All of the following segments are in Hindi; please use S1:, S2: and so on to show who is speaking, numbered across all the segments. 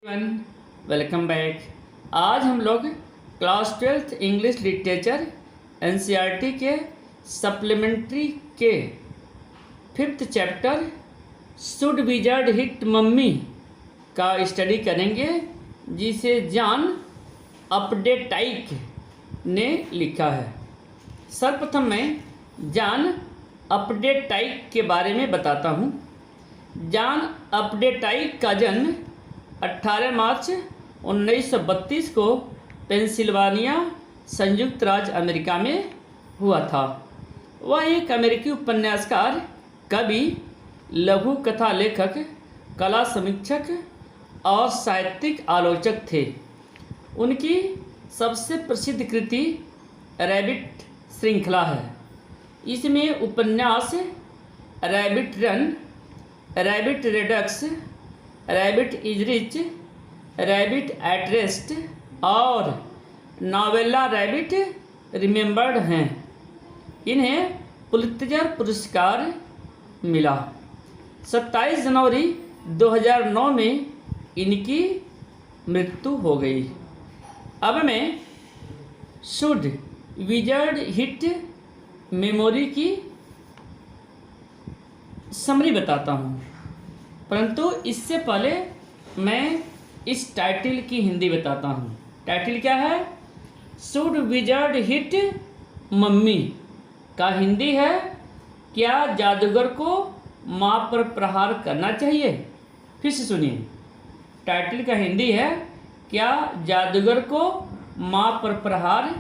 S1: Everyone, welcome back. आज हम लोग class 12th English literature NCERT के सप्लीमेंट्री के 5th chapter should wizard hit mummy का स्टडी करेंगे, जिसे जॉन अपडेटाइक ने लिखा है। सर्वप्रथम मैं जॉन अपडेटाइक के बारे में बताता हूँ। जॉन अपडेटाइक का जन्म 18 मार्च 1932 को पेंसिल्वानिया, संयुक्त राज्य अमेरिका में हुआ था। वह एक अमेरिकी उपन्यासकार, कवि, लघु कथा लेखक, कला समीक्षक और साहित्यिक आलोचक थे। उनकी सबसे प्रसिद्ध कृति रैबिट श्रृंखला है। इसमें उपन्यास Rabbit Run, Rabbit Redux, Rabbit is Rich, Rabbit at Rest और नॉवेला रैबिट रिमेंबर्ड हैं। इन्हें पुलित्जर पुरस्कार मिला। 27 जनवरी 2009 में इनकी मृत्यु हो गई। अब मैं शुड विजर्ड हिट मेमोरी की समरी बताता हूँ, परंतु इससे पहले मैं इस टाइटल की हिंदी बताता हूँ। टाइटल क्या है? शुड विजर्ड हिट मम्मी का हिंदी है, क्या जादूगर को माँ पर प्रहार करना चाहिए? फिर से सुनिए, टाइटल का हिंदी है, क्या जादूगर को माँ पर प्रहार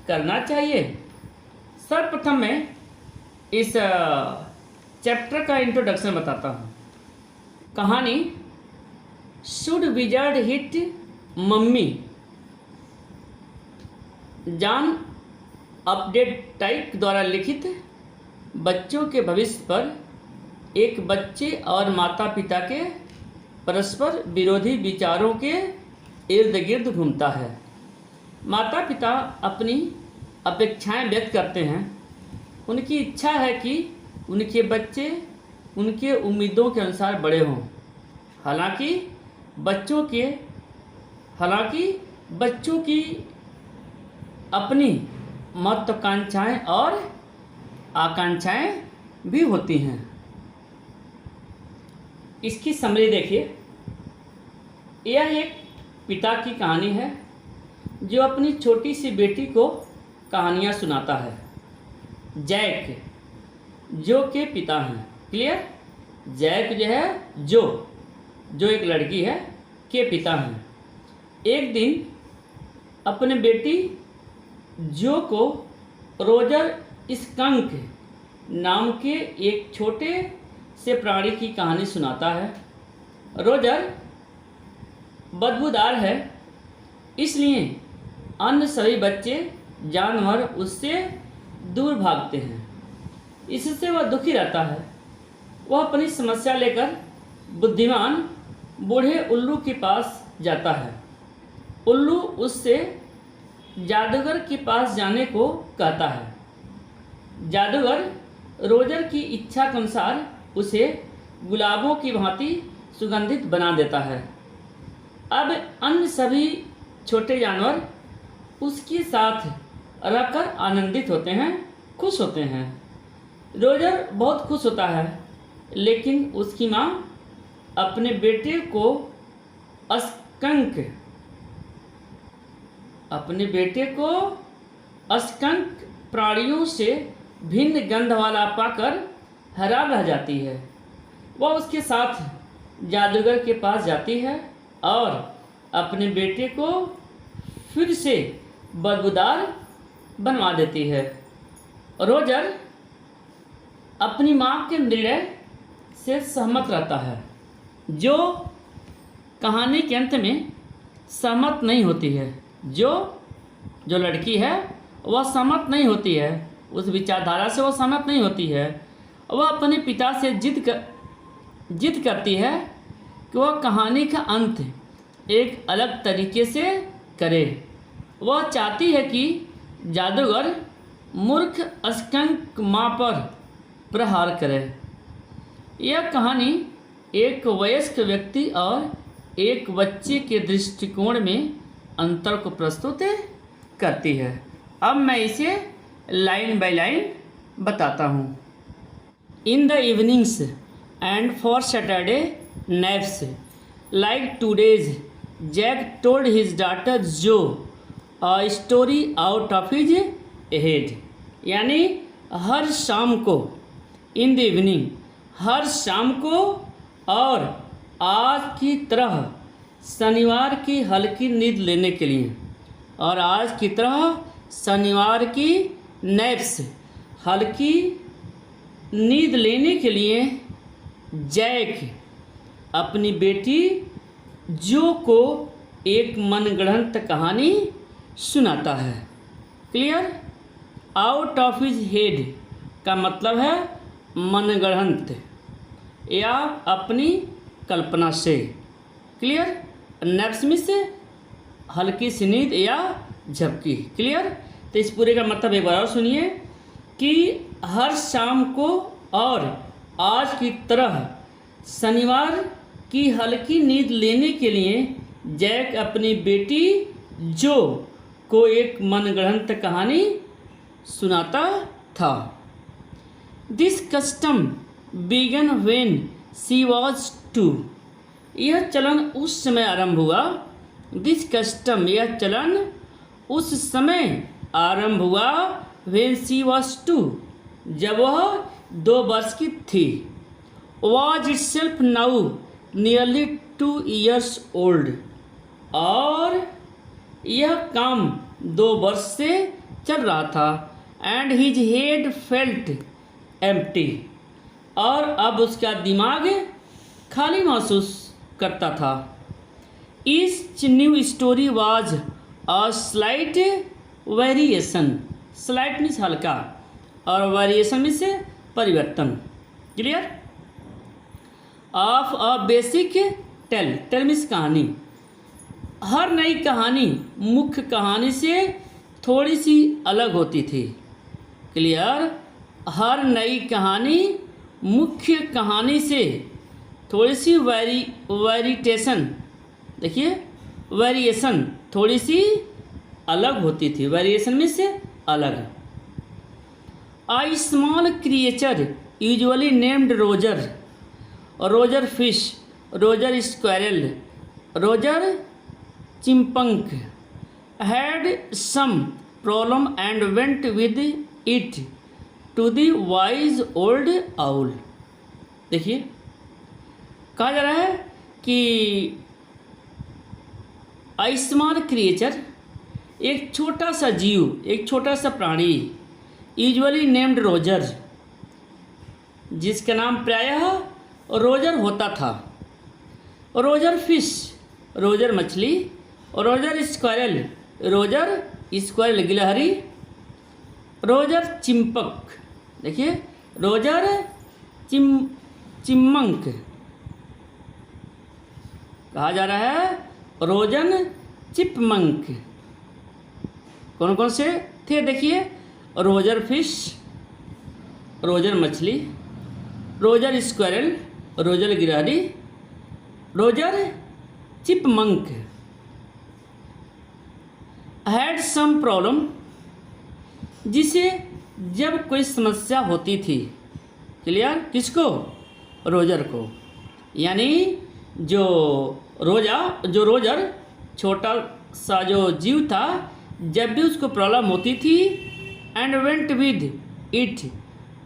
S1: करना चाहिए? सर्वप्रथम मैं इस चैप्टर का इंट्रोडक्शन बताता हूँ। कहानी should wizard hit mommy John Updike द्वारा लिखित बच्चों के भविष्य पर एक बच्चे और माता पिता के परस्पर विरोधी विचारों के इर्द गिर्द घूमता है। माता पिता अपनी अपेक्षाएं व्यक्त करते हैं। उनकी इच्छा है कि उनके बच्चे उनके उम्मीदों के अनुसार बड़े हों। हालांकि बच्चों की अपनी महत्वाकांक्षाएं और आकांक्षाएं भी होती हैं। इसकी समरी देखिए। यह एक पिता की कहानी है जो अपनी छोटी सी बेटी को कहानियाँ सुनाता है। जैक जो के पिता हैं। क्लियर? जैक जो है जो एक लड़की है के पिता हैं। एक दिन अपने बेटी जो को रोजर स्कंक नाम के एक छोटे से प्राणी की कहानी सुनाता है। रोजर बदबूदार है, इसलिए अन्य सभी बच्चे जानवर उससे दूर भागते हैं। इससे वह दुखी रहता है। वह अपनी समस्या लेकर बुद्धिमान बूढ़े उल्लू के पास जाता है। उल्लू उससे जादूगर के पास जाने को कहता है। जादूगर रोजर की इच्छा के अनुसार उसे गुलाबों की भांति सुगंधित बना देता है। अब अन्य सभी छोटे जानवर उसके साथ रहकर आनंदित होते हैं, खुश होते हैं। रोजर बहुत खुश होता है, लेकिन उसकी माँ अपने बेटे को स्कंक प्राणियों से भिन्न गंध वाला पाकर हैरान रह जाती है। वह उसके साथ जादूगर के पास जाती है और अपने बेटे को फिर से बदबूदार बनवा देती है। रोजर अपनी माँ के निर्णय से सहमत रहता है, जो कहानी के अंत में सहमत नहीं होती है। जो लड़की है वह सहमत नहीं होती है, उस विचारधारा से वह सहमत नहीं होती है। वह अपने पिता से जिद करती है कि वह कहानी का अंत एक अलग तरीके से करे। वह चाहती है कि जादूगर मूर्ख स्कंक माँ पर प्रहार करे। यह कहानी एक वयस्क व्यक्ति और एक बच्चे के दृष्टिकोण में अंतर को प्रस्तुत करती है। अब मैं इसे लाइन बाय लाइन बताता हूँ। In the evenings and for Saturday naps like today's Jack told his daughter Jo a story out of his head. यानी हर शाम को, इन द इवनिंग, हर शाम को, और आज की तरह शनिवार की हल्की नींद लेने के लिए, और आज की तरह शनिवार की नैप्स हल्की नींद लेने के लिए जैक अपनी बेटी जो को एक मनगढ़ंत कहानी सुनाता है। Clear? Out of his head का मतलब है मनगढ़ंत या अपनी कल्पना से। क्लियर? नैप्स में से हल्की सी नींद या झपकी। क्लियर? तो इस पूरे का मतलब एक बार और सुनिए कि हर शाम को और आज की तरह शनिवार की हल्की नींद लेने के लिए जैक अपनी बेटी जो को एक मनगढ़ंत कहानी सुनाता था। This custom began when she was 2। यह चलन उस समय आरंभ हुआ। दिस कस्टम, यह चलन उस समय आरंभ हुआ व्हेन शी वॉज 2, जब वह 2 वर्ष की थी। Was itself now nearly 2 years old. और यह काम 2 वर्ष से चल रहा था। And his head felt empty, और अब उसका दिमाग खाली महसूस करता था। Each new story was a slight variation. Slight means हल्का, और वेरिएशन मीन्स परिवर्तन। Clear? Of a basic tale, tale means कहानी। हर नई कहानी मुख्य कहानी से थोड़ी सी अलग होती थी। क्लियर? हर नई कहानी मुख्य कहानी से थोड़ी सी वेरिएशन, देखिए वेरिएशन थोड़ी सी अलग होती थी। वेरिएशन में से अलग। I small creature usually named Roger, Roger fish, Roger squirrel, Roger Chipmunk had some problem and went with it to the wise old owl। देखिए कहा जा रहा है कि स्मॉल क्रिएचर, एक छोटा सा जीव, एक छोटा सा प्राणी, यूजुअली नेम्ड रोजर, जिसका नाम प्रायः रोजर होता था। रोजर फिश, रोजर मछली, रोजर स्क्वायरल, रोजर स्क्वायरल गिलहरी, रोजर चिंपक, देखिए रोजर चिम्मंक कहा जा रहा है, रोजन चिपमंक। कौन कौन से थे? देखिए रोजर फिश, रोजर मछली, रोजर स्क्वायरल, रोजर गिलहरी, Roger chipmunk. Had some problem, जिसे जब कोई समस्या होती थी। क्लियर? किसको? रोजर को। यानी जो रोजर छोटा सा जो जीव था, जब भी उसको प्रॉब्लम होती थी, and went with it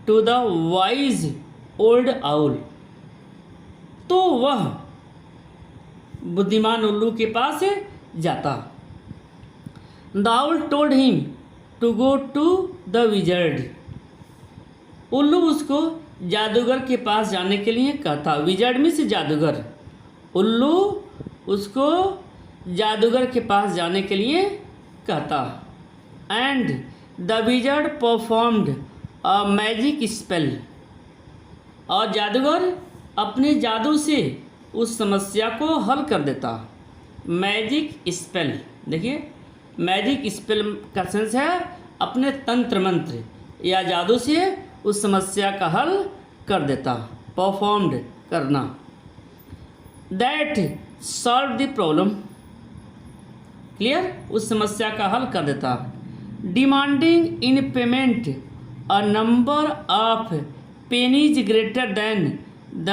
S1: to the wise old owl, तो वह बुद्धिमान उल्लू के पास जाता। The owl told him to go to the wizard. उल्लू उसको जादूगर के पास जाने के लिए कहता। विजर्ड में से जादूगर। उल्लू उसको जादूगर के पास जाने के लिए कहता। And the wizard performed a magic spell, और जादूगर अपने जादू से उस समस्या को हल कर देता। मैजिक स्पेल, देखिए मैजिक स्पेल का सेंस है अपने तंत्र मंत्र या जादू से उस समस्या का हल कर देता। परफॉर्म्ड, करना। That solve the problem. Clear, उस समस्या का हल कर देता। Demanding in payment a number of pennies greater than the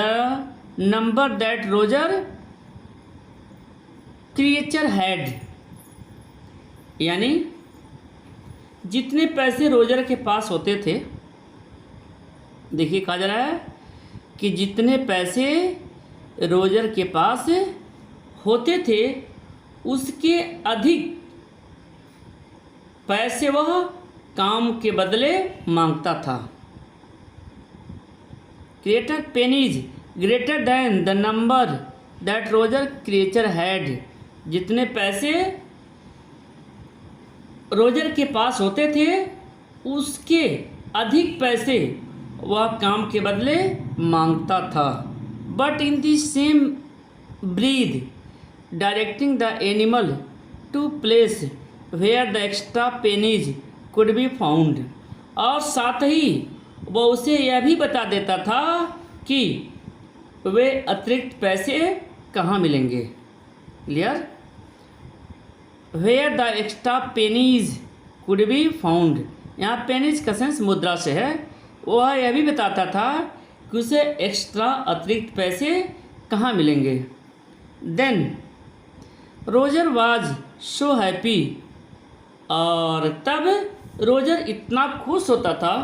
S1: number that Roger creature had, यानी जितने पैसे रोजर के पास होते थे, देखिए कहा जा रहा है कि जितने पैसे रोजर के पास होते थे उसके अधिक पैसे वह काम के बदले मांगता था। Creator pennies greater than the number that Roger creature had, जितने पैसे रोजर के पास होते थे उसके अधिक पैसे वह काम के बदले मांगता था। But in the same breath directing the animal to place where the extra pennies could be found, और साथ ही वह उसे यह भी बता देता था कि वे अतिरिक्त पैसे कहाँ मिलेंगे। Clear, where the extra pennies could be found, यहाँ पेनीज का सेंस मुद्रा से है। वह यह भी बताता था कि उसे एक्स्ट्रा अतिरिक्त पैसे कहाँ मिलेंगे। Then Roger was so happy, और तब रोजर इतना खुश होता था।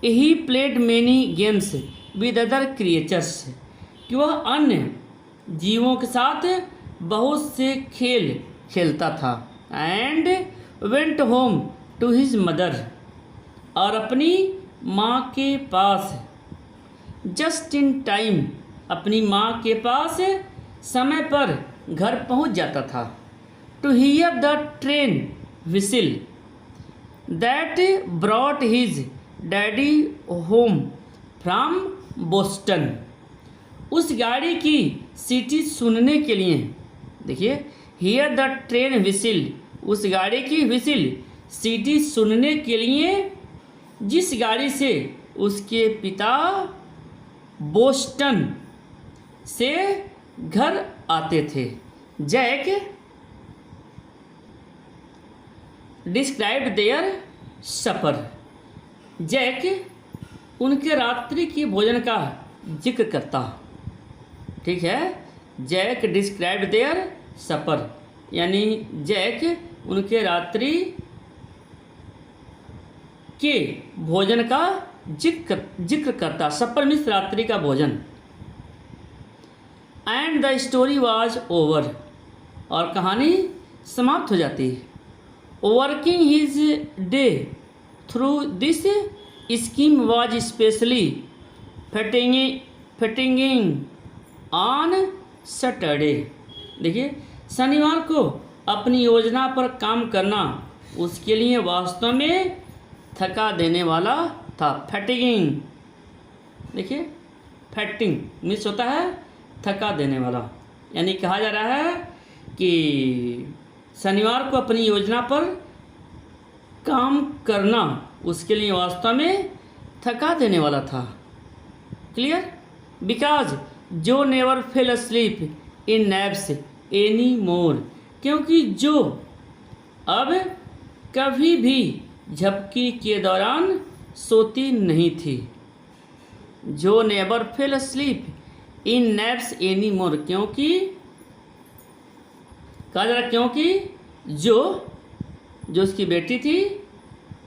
S1: He played many games with other creatures, कि वह अन्य जीवों के साथ बहुत से खेल खेलता था। And went home to his mother, और अपनी माँ के पास जस्ट इन टाइम, अपनी माँ के पास समय पर घर पहुँच जाता था। To hear the train whistle that brought his daddy home from Boston, उस गाड़ी की सीटी सुनने के लिए, देखिए हियर द ट्रेन विसिल, उस गाड़ी की विसिल सीटी सुनने के लिए जिस गाड़ी से उसके पिता बोस्टन से घर आते थे। जैक डिस्क्राइब्ड देयर सफ़र, जैक उनके रात्रि के भोजन का जिक्र करता। ठीक है, जैक डिस्क्राइब्ड देयर सफ़र, यानी जैक उनके रात्रि के भोजन का जिक्र करता। सफ़र मीन्स रात्रि का भोजन। And the story was over, और कहानी समाप्त हो जाती। Working his day through this scheme was specially fatiguing on Saturday, देखिए शनिवार को अपनी योजना पर काम करना उसके लिए वास्तव में थका देने वाला था। फैटिगिंग, देखिए फैटिंग मीन्स होता है थका देने वाला, यानी कहा जा रहा है कि शनिवार को अपनी योजना पर काम करना उसके लिए वास्तव में थका देने वाला था। क्लियर, बिकॉज जो नेवर फेल अस्लीप इन नैप्स एनी मोर, क्योंकि जो अब कभी भी झपकी के दौरान सोती नहीं थी। जो नेवर फेल अस्लीप इन नैप्स एनी मोर, क्योंकि कहा जा रहा, क्योंकि जो उसकी बेटी थी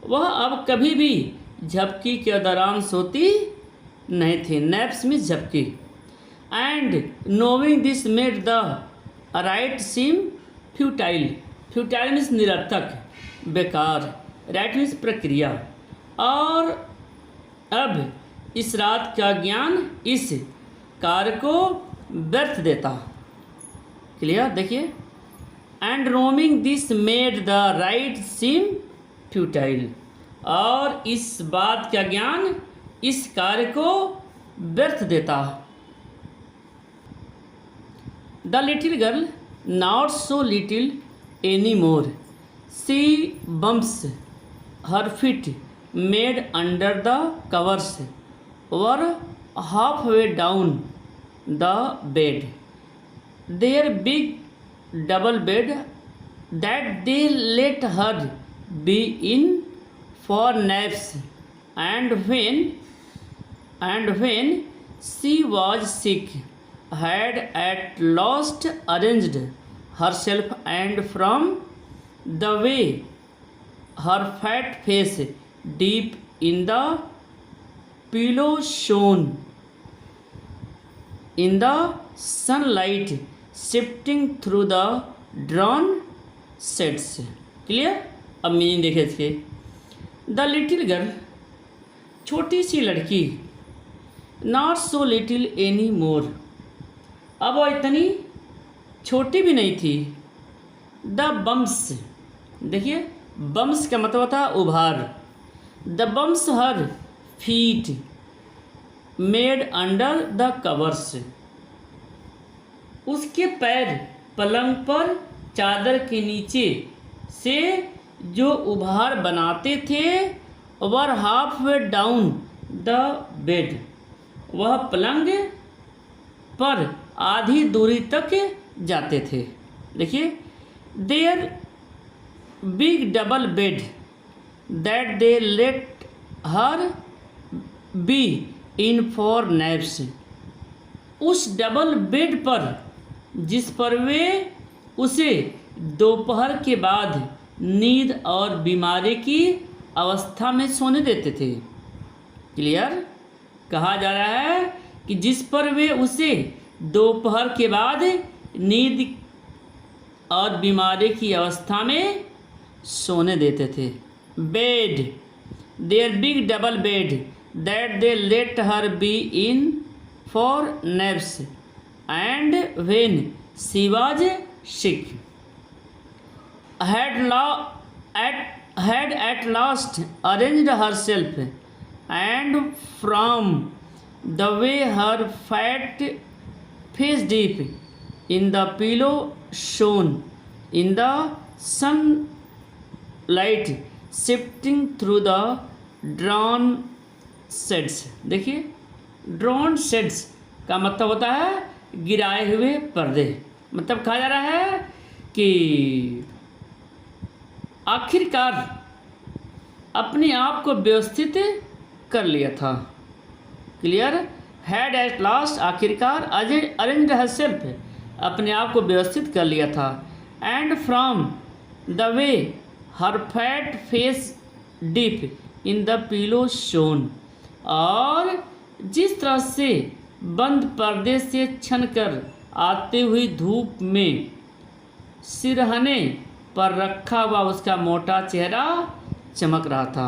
S1: वह अब कभी भी झपकी के दौरान सोती नहीं थी। नैप्स मीन्स झपकी। And knowing this made the rite seem futile, futile means निरर्थक, बेकार। राइट मीन्स प्रक्रिया। और अब इस रात का ज्ञान इस कार्य को व्यर्थ देता। क्लियर, देखिए and roaming this made the rite seem futile, और इस बात का ज्ञान इस कार्य को व्यर्थ देता। The little girl not so little any more, see bumps her feet made under the covers were half way down the bed, their big double bed that they let her be in for naps, and when she was sick, had at last arranged herself, and from the way her fat face deep in the pillow shone in the sunlight shifting through the drawn shades. Clear? अब मीनिंग देखिए इसके। द लिटिल गर्ल, छोटी सी लड़की, नॉट सो लिटिल एनी मोर, अब वो इतनी छोटी भी नहीं थी। द बम्स, देखिए बम्स का मतलब था उभार। The bumps her feet made under the covers, उसके पैर पलंग पर चादर के नीचे से जो उभार बनाते थे, were half way down the bed, वह पलंग पर आधी दूरी तक जाते थे। देखिए there big double bed that they let her be in for naps, उस डबल बेड पर जिस पर वे उसे दोपहर के बाद नींद और बीमारी की अवस्था में सोने देते थे। क्लियर? कहा जा रहा है कि जिस पर वे उसे दोपहर के बाद नींद और बीमारी की अवस्था में सोने देते थे। Bed, their big double bed that they let her be in for naps, and when she was sick, had at last arranged herself, and from the way her fat face deep in the pillow shone in the sunlight shifting through the drawn shades। देखिए drawn shades का मतलब होता है गिराए हुए पर्दे। मतलब कहा जा रहा है कि आखिरकार अपने आप को व्यवस्थित कर लिया था। क्लियर? हैड एट लास्ट, आखिरकार अरेंज्ड हरसेल्फ, अपने आप को व्यवस्थित कर लिया था। And from the way her fat face deep in the pillow shown, और जिस तरह से बंद पर्दे से छनकर आते हुई धूप में सिरहाने पर रखा हुआ उसका मोटा चेहरा चमक रहा था।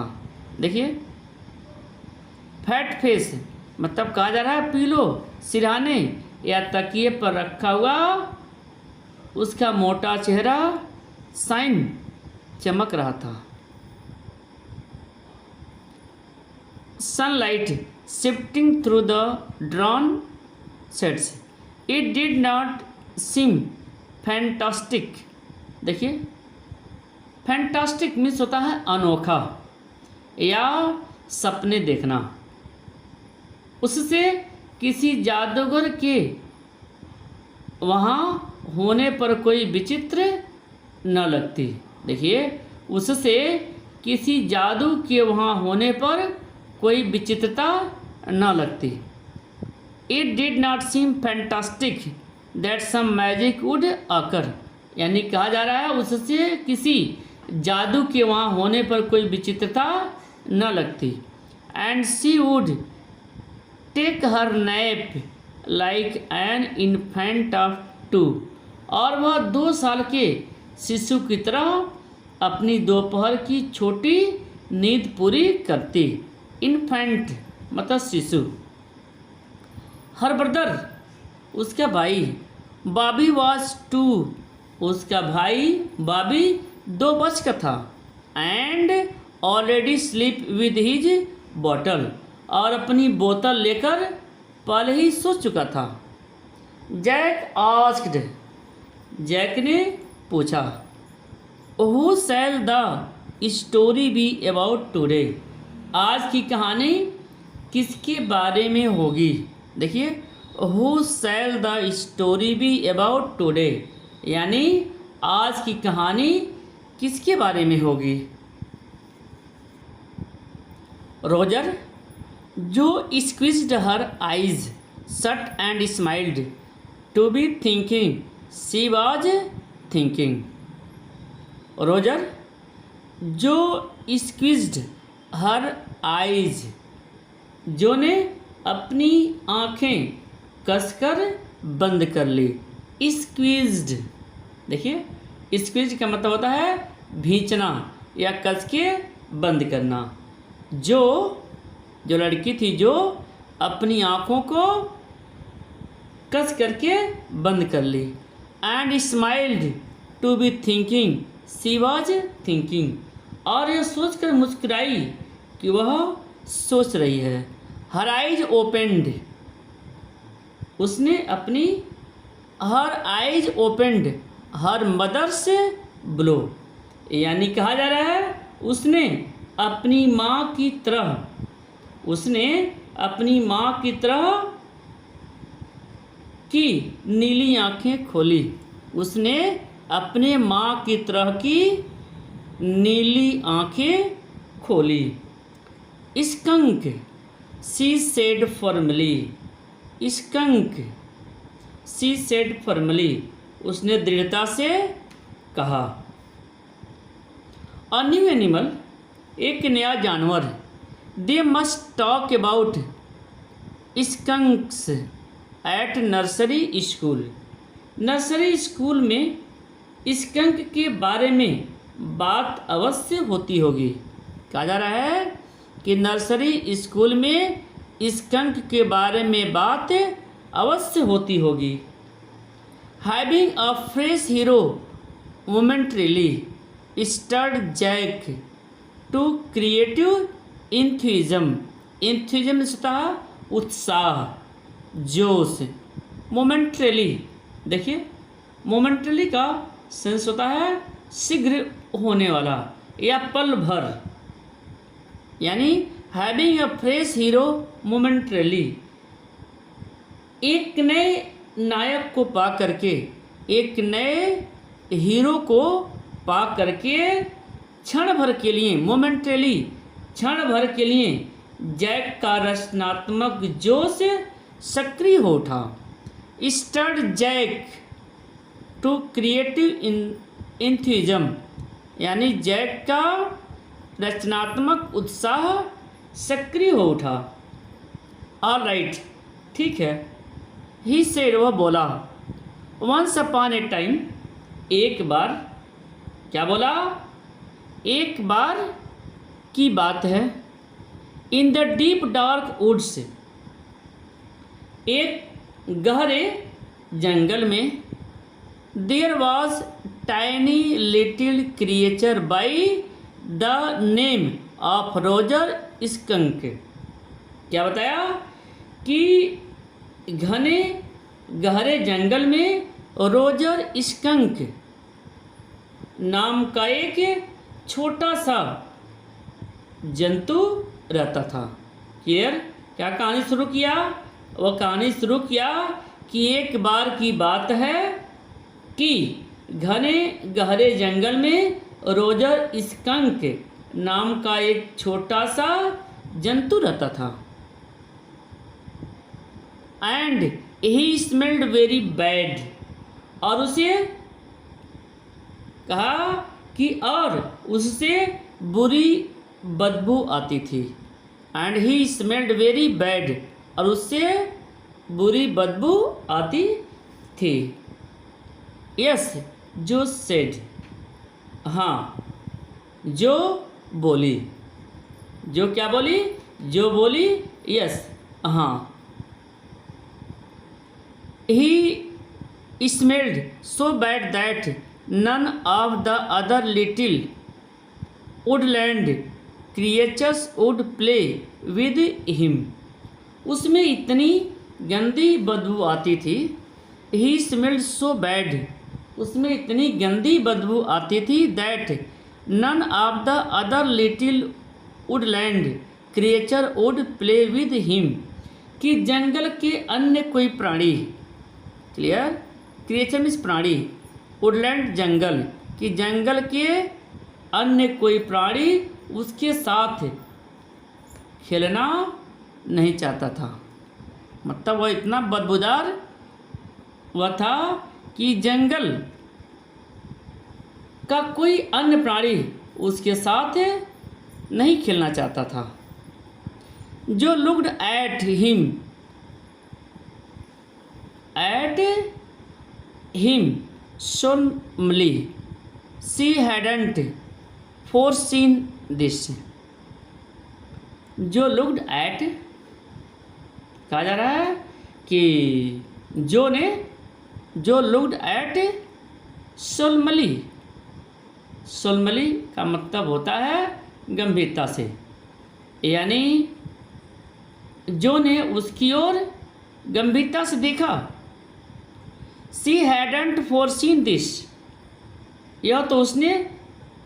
S1: देखिए फैट फेस मतलब कहा जा रहा है पिलो, सिरहाने या तकिए पर रखा हुआ उसका मोटा चेहरा साइन चमक रहा था। Sunlight shifting through the drawn shades, it did not seem fantastic. देखिए फैंटास्टिक मीन्स होता है अनोखा या सपने देखना। उससे किसी जादूगर के वहाँ होने पर कोई विचित्र न लगती। देखिए उससे किसी जादू के वहाँ होने पर कोई विचित्रता न लगती। It did not seem fantastic that some magic would occur, यानी कहा जा रहा है उससे किसी जादू के वहाँ होने पर कोई विचित्रता न लगती। And she would take her nap like an infant of 2, और वह 2 साल के शिशु की तरह अपनी दोपहर की छोटी नींद पूरी करती। इन्फेंट मतलब शिशु। हर ब्रदर उसका भाई, बॉबी वॉज 2, उसका भाई बॉबी 2 वर्ष का था। And already sleep with his bottle, और अपनी बोतल लेकर पहले ही सो चुका था। जैक आस्क्ड, जैक ने पूछा, who shell the story be about today, आज की कहानी किसके बारे में होगी। देखिए who shell the story be about today, यानी आज की कहानी किसके बारे में होगी? Roger, Jo squeezed her eyes shut and smiled to be thinking she was thinking. Roger, Jo squeezed her eyes, Jo ने अपनी आँखें कसकर बंद कर ली। स्क्वीज्ड, देखिए स्क्वीज्ड का मतलब होता है भींचना या कस के बंद करना। जो लड़की थी जो अपनी आँखों को कस करके बंद कर ली। And smiled to be thinking she was thinking, और यह सोचकर मुस्कुराई कि वह सोच रही है। हर आइज ओपेंड, उसने अपनी her eyes opened her mother से ब्लो, यानी कहा जा रहा है उसने अपनी माँ की तरह की नीली आँखें खोली। उसने अपने माँ की तरह की नीली आँखें खोली। Skunk she said formally, skunk she said formally, उसने दृढ़ता से कहा। अ न्यू एनिमल, एक नया जानवर। They must talk about skunks at nursery school, nursery school में स्कंक के बारे में बात अवश्य होती होगी। कहा जा रहा है कि नर्सरी स्कूल में स्कंक के बारे में बात अवश्य होती होगी। Having a fresh hero momentarily stirred Jack to creative enthusiasm, enthusiasm होता है उत्साह, जोश। मोमेंटरीली, देखिए मोमेंटरीली का सेंस होता है शीघ्र होने वाला या पल भर, यानी having a fresh hero momentarily, एक नए नायक को पा करके, एक नए हीरो को पा करके क्षण भर के लिए, मोमेंटरीली क्षण भर के लिए जैक का रचनात्मक जोश सक्रिय हो उठा। स्टर्ड जैक टू क्रिएटिव इंथ्यूजम, यानी जैक का रचनात्मक उत्साह सक्रिय हो उठा। ऑल राइट, ठीक है। ही सेड, वह बोला। वंस अपॉन ए टाइम, एक बार, क्या बोला? एक बार की बात है। In the deep dark woods, एक गहरे जंगल में। There was tiny little creature by the name of Roger Skunk. क्या बताया कि घने गहरे जंगल में रोजर स्कंक नाम का एक छोटा सा जंतु रहता था। क्लियर? क्या कहानी शुरू किया? वह कहानी शुरू किया कि एक बार की बात है कि घने गहरे जंगल में रोजर स्कंक नाम का एक छोटा सा जंतु रहता था। And he smelled very bad, और उसे कहा कि और उससे बुरी बदबू आती थी। And he smelled very bad, और उससे बुरी बदबू आती थी। यस, जो सेड, हाँ, जो बोली, जो क्या बोली? जो बोली, यस, हाँ। He smelled so bad that none of the other little woodland creatures would play with him, उसमें इतनी गंदी बदबू आती थी। ही स्मेल्ड सो बैड, उसमें इतनी गंदी बदबू आती थी। That none of the other little woodland creature would play with him, कि जंगल के अन्य कोई प्राणी, क्लियर, क्रिएचर मीन्स प्राणी, वुडलैंड जंगल, कि जंगल के अन्य कोई प्राणी उसके साथ खेलना नहीं चाहता था। मतलब वह इतना बदबूदार हुआ था कि जंगल का कोई अन्य प्राणी उसके साथ नहीं खेलना चाहता था। जो looked at him solemnly, she hadn't foreseen this। जो लुक्ड एट, कहा जा रहा है कि जो लुक्ड एट सोलमली, सोलमली का मतलब होता है गंभीरता से, यानी जो ने उसकी ओर गंभीरता से देखा। सी हैडंट फोरसीन दिस, यह तो उसने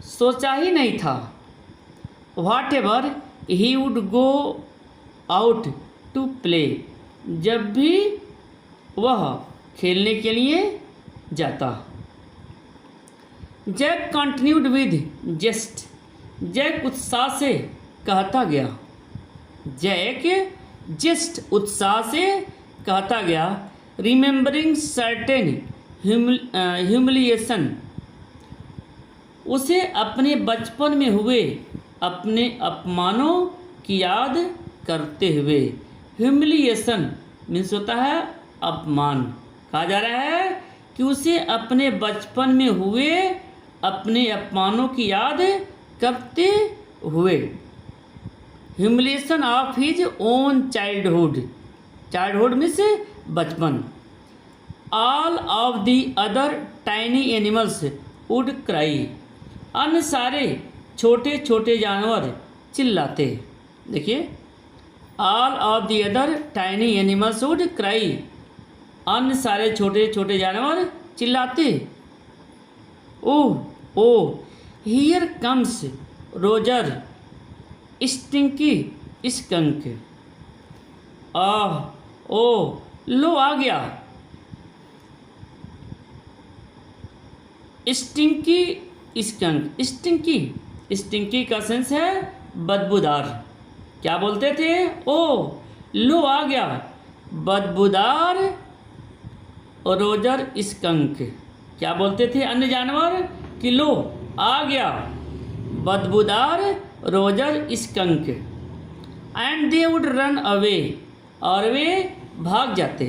S1: सोचा ही नहीं था। Whatever he would go out to play, जब भी वह खेलने के लिए जाता। Jack continued with zest, Jack उत्साह से कहता गया, जैक जेस्ट उत्साह से कहता गया, रिमेंबरिंग सर्टेन ह्यूमिलिएशन, उसे अपने बचपन में हुए अपने अपमानों की याद करते हुए। ह्यूमिलिएशन मीन्स होता है अपमान। कहा जा रहा है कि उसे अपने बचपन में हुए अपने अपमानों की याद करते हुए। Humiliation of his own childhood, childhood means बचपन। All of the other tiny animals would cry, अन्य सारे छोटे छोटे जानवर चिल्लाते। देखिए, all of the other tiny animals would cry, अन्य सारे छोटे छोटे जानवर चिल्लाते। Oh oh, here comes Roger Stinky Skunk, ah ओ लो आ गया स्टिंकी स्कंक। स्टिंकी, स्टिंकी का सेंस है बदबूदार। क्या बोलते थे? ओ लो आ गया बदबूदार रोजर स्कंक। क्या बोलते थे अन्य जानवर? कि लो आ गया बदबूदार Roger Skunk. And they would run away, और वे भाग जाते।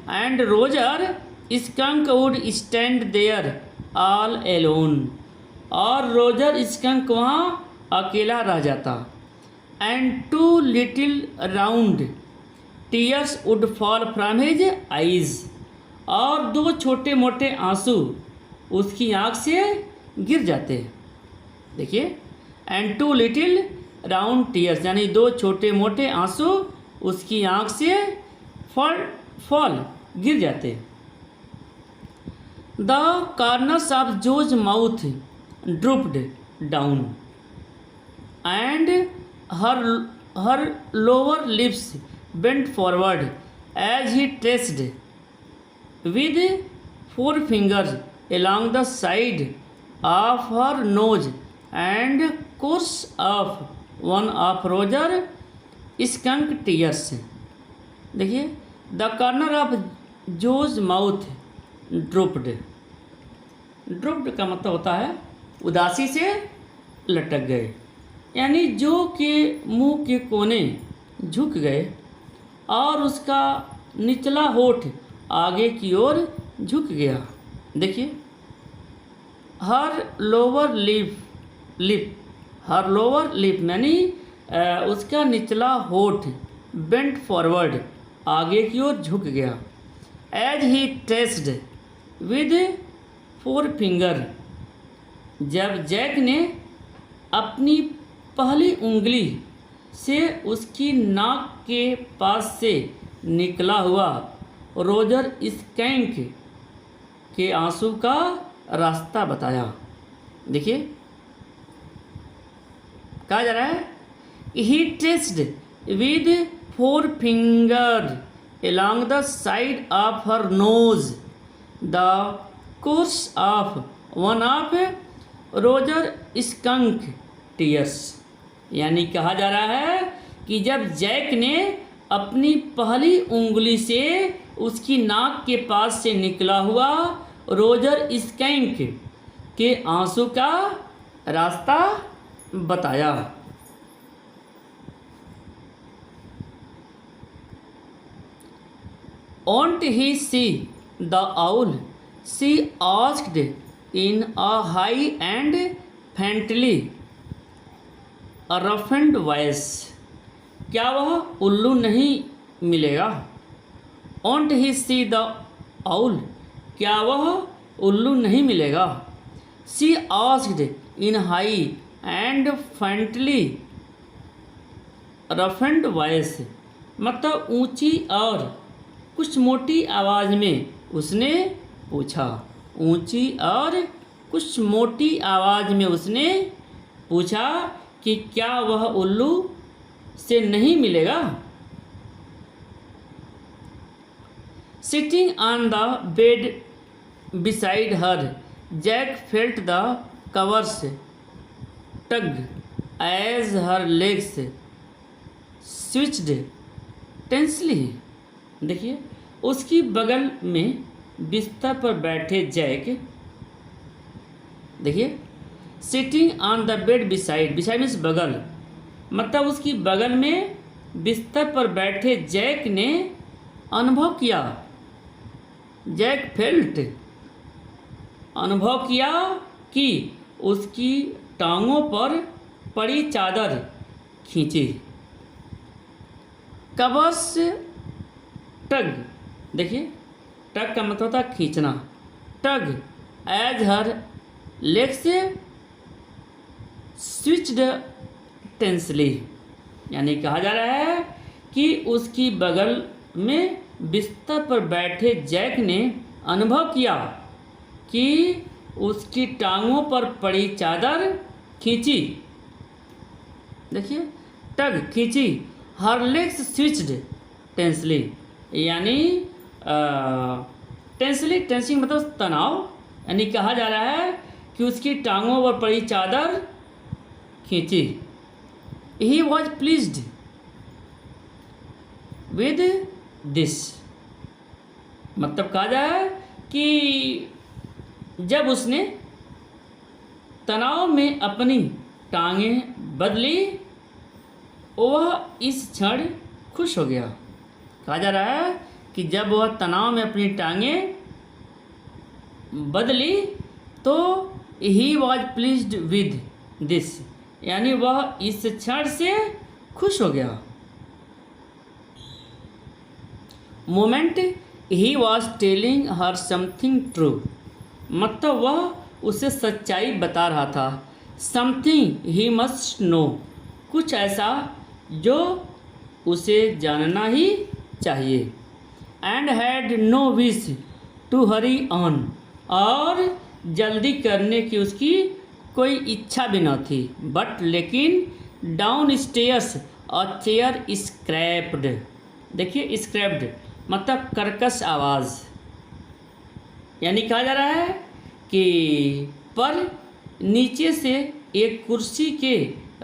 S1: And Roger Skunk would stand there all alone, और रोजर स्कंक वहाँ अकेला रह जाता। And two little round tears would fall from his eyes, और दो छोटे मोटे आंसू उसकी आँख से गिर जाते। देखिए, and two little round tears, यानी दो छोटे मोटे आंसू उसकी आँख से फॉल गिर जाते। The corners of Jo's mouth drooped down, and her lower lips bent forward as he traced with four fingers along the side of her nose and course of one of Roger skunk tears। देखिए, the corner of Jo's mouth ड्रूप्ड, ड्रूप्ड का मतलब होता है उदासी से लटक गए, यानी जो के मुंह के कोने झुक गए और उसका निचला होठ आगे की ओर झुक गया। देखिए, हर लोअर लिप यानी उसका निचला होठ बेंट फॉरवर्ड आगे की ओर झुक गया। As he traced with forefinger, जब जैक ने अपनी पहली उंगली से उसकी नाक के पास से निकला हुआ रोजर स्कैंक के आंसू का रास्ता बताया। देखिए, कहा जा रहा है he traced with forefinger along the side of her nose, the course of one of Roger skunk tears. यानी कहा जा रहा है कि जब जैक ने अपनी पहली उंगली से उसकी नाक के पास से निकला हुआ रोजर स्कंक के आंसू का रास्ता बताया। Won't he see the owl? She asked in a high and faintly roughened voice. क्या वह उल्लू नहीं मिलेगा? Won't he see the owl? क्या वह उल्लू नहीं मिलेगा? She asked in high and faintly roughened voice, मतलब ऊंची और कुछ मोटी आवाज़ में उसने पूछा। ऊंची और कुछ मोटी आवाज़ में उसने पूछा कि क्या वह उल्लू से नहीं मिलेगा। Sitting on the bed beside her, Jack felt the covers tug as her legs switched tensely. देखिए, उसकी बगल में बिस्तर पर बैठे जैक, देखिए sitting on the bed beside, beside means बगल, मतलब उसकी बगल में बिस्तर पर बैठे जैक ने अनुभव किया, जैक फेल्ट, अनुभव किया कि उसकी टांगों पर पड़ी चादर खींची। कवर्स टग, देखिए टग का मतलब होता है खींचना। टग एज हर लेग से स्विच्ड टेंसली, यानी कहा जा रहा है कि उसकी बगल में बिस्तर पर बैठे जैक ने अनुभव किया कि उसकी टांगों पर पड़ी चादर खींची। देखिए टग खींची, हर लेग्स स्विच्ड टेंसली, यानी टेंसली, टेंसिंग मतलब तनाव, यानी कहा जा रहा है कि उसकी टांगों पर पड़ी चादर खींची। He was pleased with this, मतलब कहा जा रहा है कि जब उसने तनाव में अपनी टांगें बदली वह इस क्षण खुश हो गया। कहा जा रहा है कि जब वह तनाव में अपनी टांगें बदली तो he was pleased with this, यानी वह इस क्षण से खुश हो गया। Moment he was telling her something true, मतलब वह उसे सच्चाई बता रहा था। समथिंग ही मस्ट नो, कुछ ऐसा जो उसे जानना ही चाहिए। And had no wish to hurry on, और जल्दी करने की उसकी कोई इच्छा भी न थी। बट लेकिन डाउन स्टेयर्स अ चेयर स्क्रैप्ड, देखिए स्क्रैप्ड मतलब कर्कश आवाज़, यानी कहा जा रहा है कि पर नीचे से एक कुर्सी के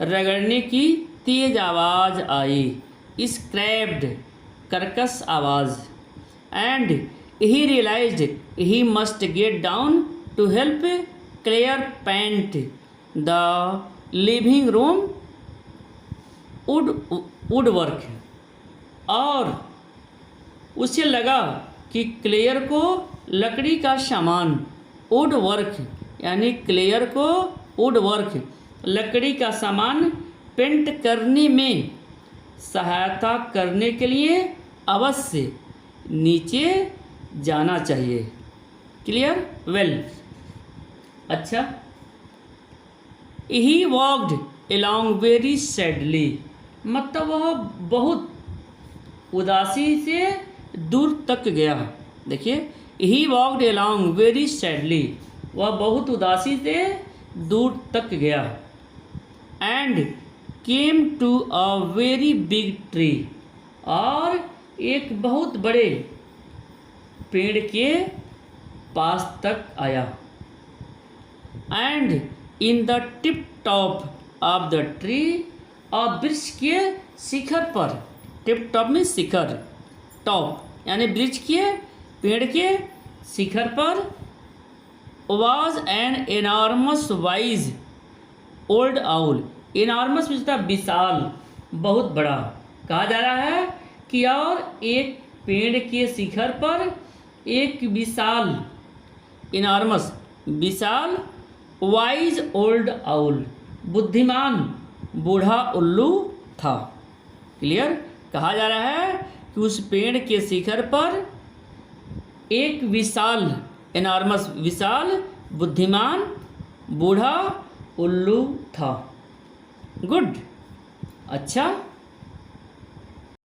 S1: रगड़ने की तेज आवाज़ आई। स्क्रैप्ड कर्कश आवाज़। And he realised he must get down to help Clare paint the living room woodwork, और उसे लगा कि क्लेयर को लकड़ी का सामान, वुड वर्क यानी क्लेयर को वुड वर्क लकड़ी का सामान पेंट करने में सहायता करने के लिए अवश्य नीचे जाना चाहिए। क्लियर, वेल, अच्छा। He walked along very sadly, मतलब वह बहुत उदासी से दूर तक गया। देखिए he walked along very sadly, वह बहुत उदासी से दूर तक गया। And came to a very big tree, और एक बहुत बड़े पेड़ के पास तक आया। And in the tip top of the tree, और वृक्ष के शिखर पर, टिप टॉप में शिखर, टॉप यानी वृक्ष के पेड़ के शिखर पर, was an enormous wise old owl. Enormous में था विशाल, बहुत बड़ा। कहा जा रहा है कि और एक पेड़ के शिखर पर एक विशाल, एनॉर्मस विशाल, वाइज ओल्ड आउल, बुद्धिमान बूढ़ा उल्लू था। क्लियर? कहा जा रहा है कि उस पेड़ के शिखर पर एक विशाल, एनॉर्मस विशाल, बुद्धिमान बूढ़ा उल्लू था। गुड, अच्छा।